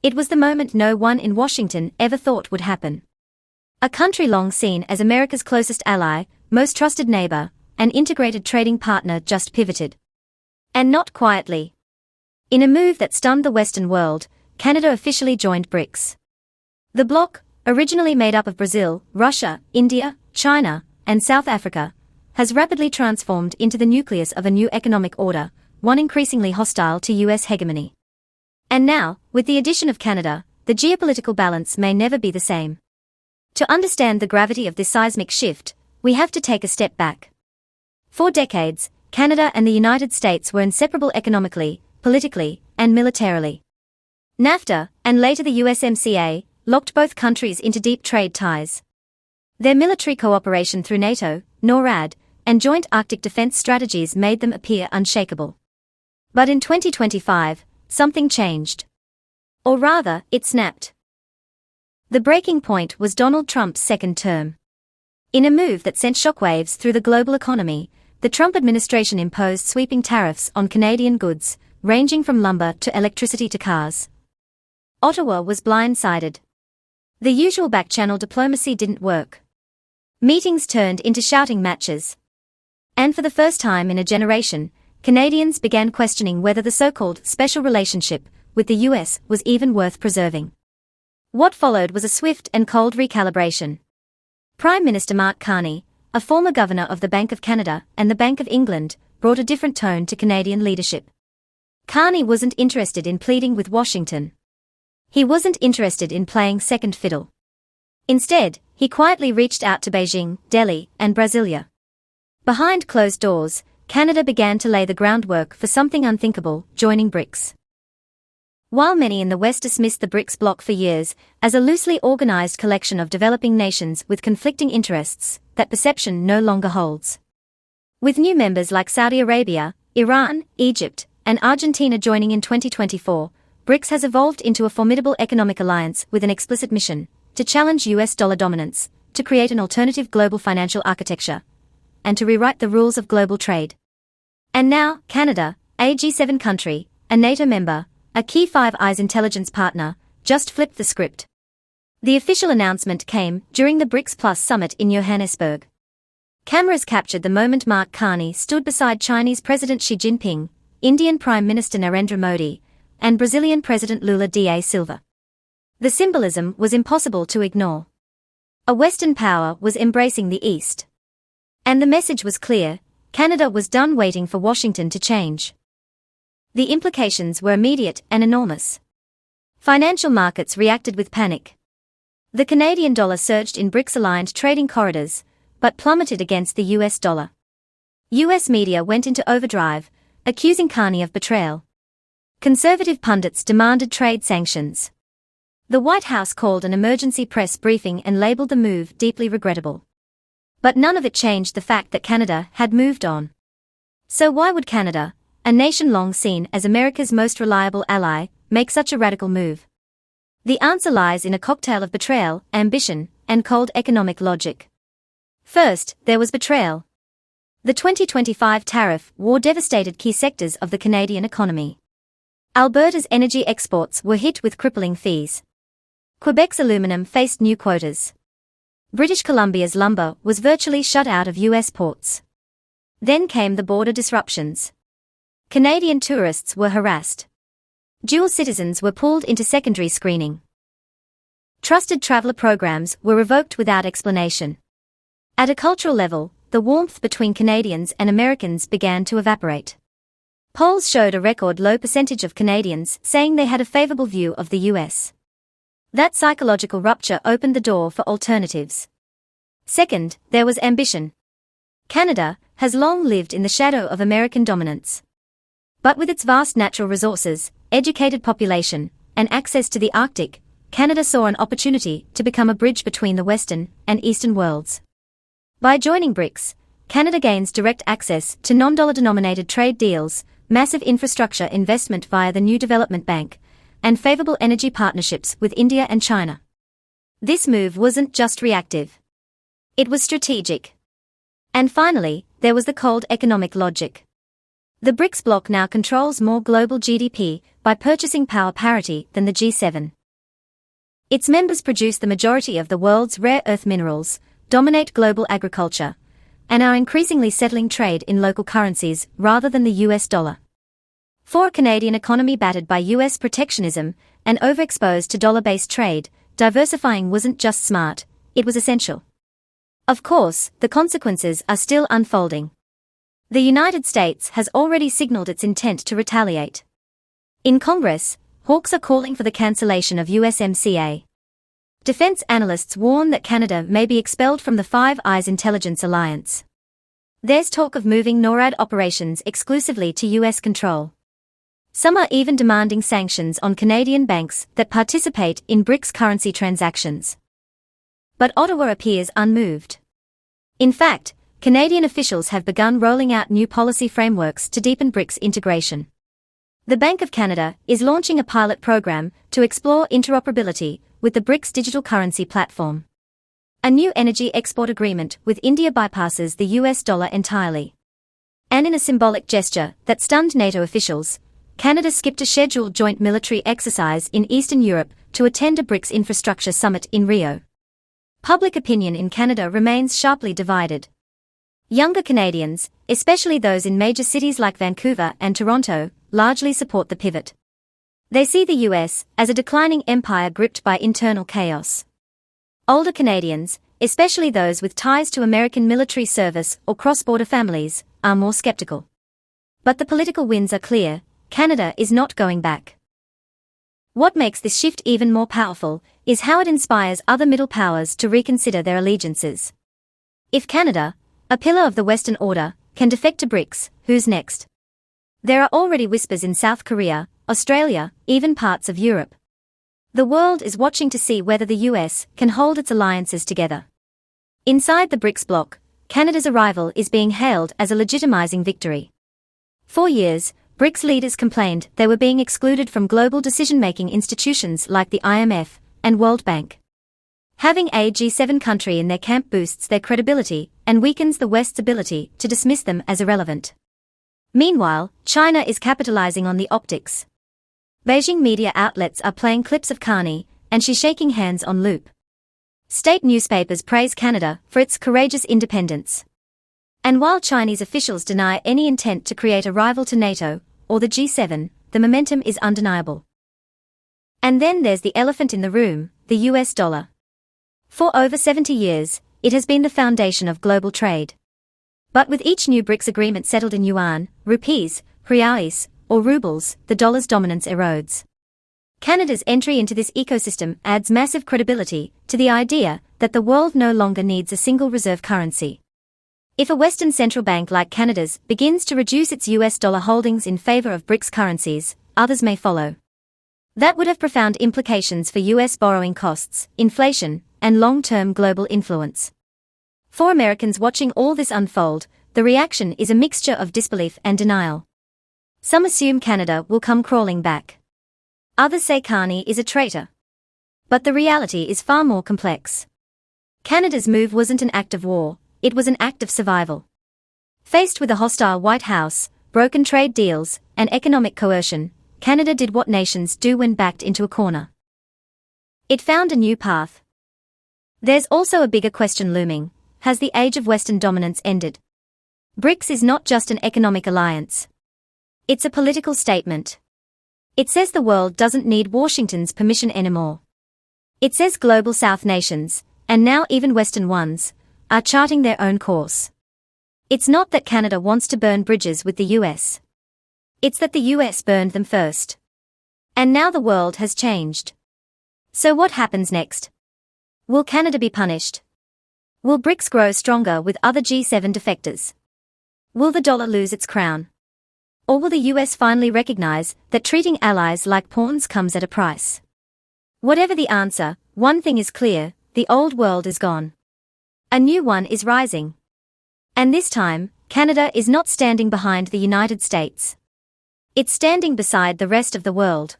It was the moment no one in Washington ever thought would happen. A country long seen as America's closest ally, most trusted neighbor, and integrated trading partner just pivoted. And not quietly. In a move that stunned the Western world, Canada officially joined BRICS. The bloc, originally made up of Brazil, Russia, India, China, and South Africa, has rapidly transformed into the nucleus of a new economic order, one increasingly hostile to US hegemony. And now, with the addition of Canada, the geopolitical balance may never be the same. To understand the gravity of this seismic shift, we have to take a step back. For decades, Canada and the United States were inseparable economically, politically, and militarily. NAFTA, and later the USMCA, locked both countries into deep trade ties. Their military cooperation through NATO, NORAD, and joint Arctic defense strategies made them appear unshakable. But in 2025, something changed. Or rather, it snapped. The breaking point was Donald Trump's second term. In a move that sent shockwaves through the global economy, the Trump administration imposed sweeping tariffs on Canadian goods, ranging from lumber to electricity to cars. Ottawa was blindsided. The usual back-channel diplomacy didn't work. Meetings turned into shouting matches. And for the first time in a generation, Canadians began questioning whether the so-called special relationship with the US was even worth preserving. What followed was a swift and cold recalibration. Prime Minister MarkCarney, a former governor of the Bank of Canada and the Bank of England, brought a different tone to Canadian leadership. Carney wasn't interested in pleading with Washington. He wasn't interested in playing second fiddle. Instead, he quietly reached out to Beijing, Delhi, and Brasilia. Behind closed doors, Canada began to lay the groundwork for something unthinkable, joining BRICS. While many in the West dismissed the BRICS bloc for years as a loosely organized collection of developing nations with conflicting interests, that perception no longer holds. With new members like Saudi Arabia, Iran, Egypt, and Argentina joining in 2024, BRICS has evolved into a formidable economic alliance with an explicit mission to challenge US dollar dominance, to create an alternative global financial architecture, and to rewrite the rules of global trade. And now, Canada, a G7 country, a NATO member, a key Five Eyes intelligence partner, just flipped the script. The official announcement came during the BRICS Plus summit in Johannesburg. Cameras captured the moment MarkCarney stood beside Chinese President Xi Jinping, Indian Prime Minister Narendra Modi, and Brazilian President Lula da Silva. The symbolism was impossible to ignore. A Western power was embracing the East. And the message was clear: Canada was done waiting for Washington to change. The implications were immediate and enormous. Financial markets reacted with panic. The Canadian dollar surged in BRICS-aligned trading corridors, but plummeted against the US dollar. US media went into overdrive, accusing Carney of betrayal. Conservative pundits demanded trade sanctions. The White House called an emergency press briefing and labeled the move deeply regrettable. But none of it changed the fact that Canada had moved on. So why would Canada, a nation long seen as America's most reliable ally, make such a radical move? The answer lies in a cocktail of betrayal, ambition, and cold economic logic. First, there was betrayal. The 2025 tariff war devastated key sectors of the Canadian economy. Alberta's energy exports were hit with crippling fees. Quebec's aluminum faced new quotas. British Columbia's lumber was virtually shut out of US ports. Then came the border disruptions. Canadian tourists were harassed. Dual citizens were pulled into secondary screening. Trusted traveller programs were revoked without explanation. At a cultural level, the warmth between Canadians and Americans began to evaporate. Polls showed a record low percentage of Canadians saying they had a favourable view of the US. That psychological rupture opened the door for alternatives. Second, there was ambition. Canada has long lived in the shadow of American dominance. But with its vast natural resources, educated population, and access to the Arctic, Canada saw an opportunity to become a bridge between the Western and Eastern worlds. By joining BRICS, Canada gains direct access to non-dollar-denominated trade deals, massive infrastructure investment via the New Development Bank, and favorable energy partnerships with India and China. This move wasn't just reactive. It was strategic. And finally, there was the cold economic logic. The BRICS bloc now controls more global GDP by purchasing power parity than the G7. Its members produce the majority of the world's rare earth minerals, dominate global agriculture, and are increasingly settling trade in local currencies rather than the US dollar. For a Canadian economy battered by US protectionism and overexposed to dollar-based trade, diversifying wasn't just smart, it was essential. Of course, the consequences are still unfolding. The United States has already signaled its intent to retaliate. In Congress, hawks are calling for the cancellation of USMCA. Defense analysts warn that Canada may be expelled from the Five Eyes intelligence alliance. There's talk of moving NORAD operations exclusively to US control. Some are even demanding sanctions on Canadian banks that participate in BRICS currency transactions. But Ottawa appears unmoved. In fact, Canadian officials have begun rolling out new policy frameworks to deepen BRICS integration. The Bank of Canada is launching a pilot program to explore interoperability with the BRICS digital currency platform. A new energy export agreement with India bypasses the US dollar entirely. And in a symbolic gesture that stunned NATO officials, Canada skipped a scheduled joint military exercise in Eastern Europe to attend a BRICS infrastructure summit in Rio. Public opinion in Canada remains sharply divided. Younger Canadians, especially those in major cities like Vancouver and Toronto, largely support the pivot. They see the US as a declining empire gripped by internal chaos. Older Canadians, especially those with ties to American military service or cross-border families, are more skeptical. But the political winds are clear: Canada is not going back. What makes this shift even more powerful is how it inspires other middle powers to reconsider their allegiances. If Canada, a pillar of the Western order, can defect to BRICS, who's next? There are already whispers in South Korea, Australia, even parts of Europe. The world is watching to see whether the US can hold its alliances together. Inside the BRICS bloc, Canada's arrival is being hailed as a legitimizing victory. For years, BRICS leaders complained they were being excluded from global decision-making institutions like the IMF and World Bank. Having a G7 country in their camp boosts their credibility and weakens the West's ability to dismiss them as irrelevant. Meanwhile, China is capitalizing on the optics. Beijing media outlets are playing clips of Carney, and she's shaking hands on loop. State newspapers praise Canada for its courageous independence. And while Chinese officials deny any intent to create a rival to NATO or the G7, the momentum is undeniable. And then there's the elephant in the room, the US dollar. For over 70 years, it has been the foundation of global trade. But with each new BRICS agreement settled in yuan, rupees, reais, or rubles, the dollar's dominance erodes. Canada's entry into this ecosystem adds massive credibility to the idea that the world no longer needs a single reserve currency. If a Western central bank like Canada's begins to reduce its US dollar holdings in favor of BRICS currencies, others may follow. That would have profound implications for US borrowing costs, inflation, and long-term global influence. For Americans watching all this unfold, the reaction is a mixture of disbelief and denial. Some assume Canada will come crawling back. Others say Carney is a traitor. But the reality is far more complex. Canada's move wasn't an act of war, it was an act of survival. Faced with a hostile White House, broken trade deals, and economic coercion, Canada did what nations do when backed into a corner. It found a new path. There's also a bigger question looming: has the age of Western dominance ended? BRICS is not just an economic alliance. It's a political statement. It says the world doesn't need Washington's permission anymore. It says global South nations, and now even Western ones, are charting their own course. It's not that Canada wants to burn bridges with the US. It's that the US burned them first. And now the world has changed. So what happens next? Will Canada be punished? Will BRICS grow stronger with other G7 defectors? Will the dollar lose its crown? Or will the US finally recognize that treating allies like pawns comes at a price? Whatever the answer, one thing is clear: the old world is gone. A new one is rising. And this time, Canada is not standing behind the United States. It's standing beside the rest of the world.